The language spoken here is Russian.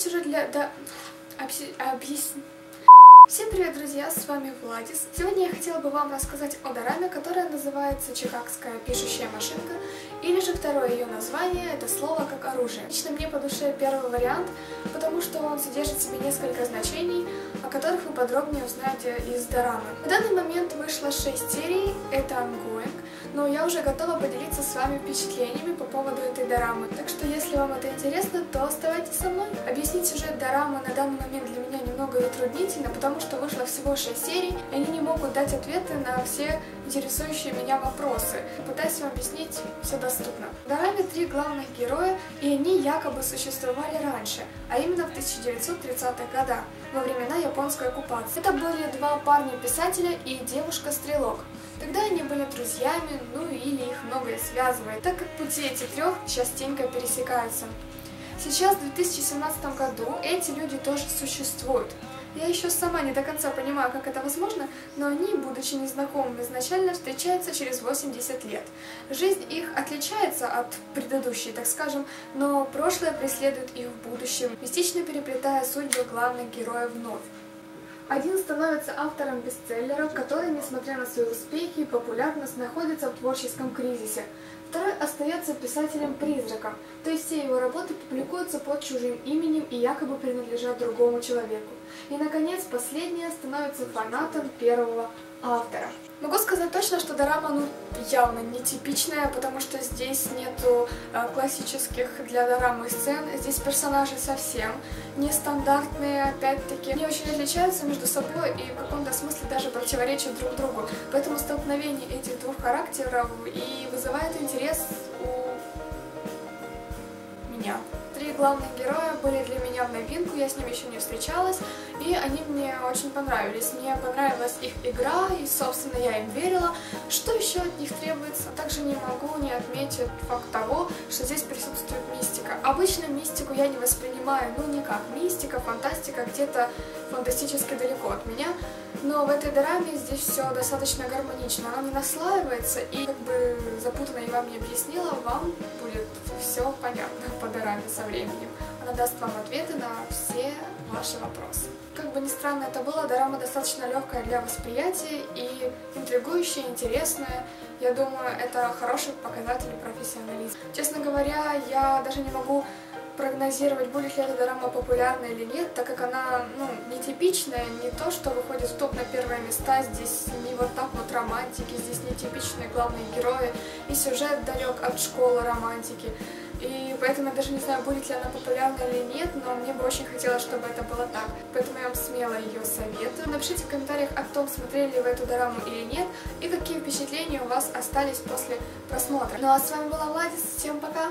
объяснить сюжет Всем привет, друзья, с вами Владис. Сегодня я хотела бы вам рассказать о дораме, которая называется «Чикагская пишущая машинка», или же второе ее название — это «Слово как оружие». Лично мне по душе первый вариант, потому что он содержит в себе несколько значений, о которых вы подробнее узнаете из дорамы. В данный момент вышло 6 серий, это ongoing, но я уже готова поделиться с вами впечатлениями по поводу этой дорамы. Так что, если вам это интересно, то оставайтесь со мной. Объяснить сюжет дорамы на данный момент для меня немного затруднительно, потому что вышло всего 6 серий, и они не могут дать ответы на все интересующие меня вопросы. Пытаюсь вам объяснить все доступно. В дораме 3 главных героя, и они якобы существовали раньше, а именно в 1930-х годах, во времена японской оккупации. Это были 2 парня-писателя и девушка-стрелок. Тогда они были друзьями, ну или их многое связывает, так как пути этих 3 частенько пересекаются. Сейчас, в 2017 году, эти люди тоже существуют. Я еще сама не до конца понимаю, как это возможно, но они, будучи незнакомыми изначально, встречаются через 80 лет. Жизнь их отличается от предыдущей, так скажем, но прошлое преследует их в будущем, мистично переплетая судьбы главных героев вновь. Один становится автором бестселлеров, который, несмотря на свои успехи и популярность, находится в творческом кризисе. Второй остается писателем-призраком, то есть все его работы публикуются под чужим именем и якобы принадлежат другому человеку. И, наконец, последняя становится фанатом первого автора. Могу сказать точно, что дорама явно нетипичная, потому что здесь нету классических для дорамы сцен, здесь персонажи совсем нестандартные, опять-таки. Они очень отличаются между собой и в каком-то смысле даже противоречат друг другу. Поэтому столкновение этих 2 характеров и вызывает интерес у меня. 3 главных героя были для меня в новинку, я с ними еще не встречалась, и они мне очень понравились. Мне понравилась их игра, и, собственно, я им верила. Что еще от них требуется? Также не могу не отметить факт того, что здесь присутствует мистика. Обычно мистику я не воспринимаю, никак. Мистика, фантастика где-то фантастически далеко от меня, но в этой дораме здесь все достаточно гармонично. Она не наслаивается, и как бы запутанно я вам не объяснила, вам будет все понятно по дораме со временем. Она даст вам ответы на все ваши вопросы. Как бы ни странно это было, дорама достаточно легкая для восприятия и интригующая, интересная. Я думаю, это хороший показатель профессионализма. Честно говоря, я даже не могу прогнозировать, будет ли эта дорама популярна или нет, так как она, нетипичная, не то, что выходит в топ на первые места, здесь не вот так вот романтики, здесь нетипичные главные герои, и сюжет далек от школы романтики. И поэтому я даже не знаю, будет ли она популярна или нет, но мне бы очень хотелось, чтобы это было так. Поэтому я вам смело ее советую. Напишите в комментариях о том, смотрели ли вы эту дораму или нет, и какие впечатления у вас остались после просмотра. Ну а с вами была Владис, всем пока!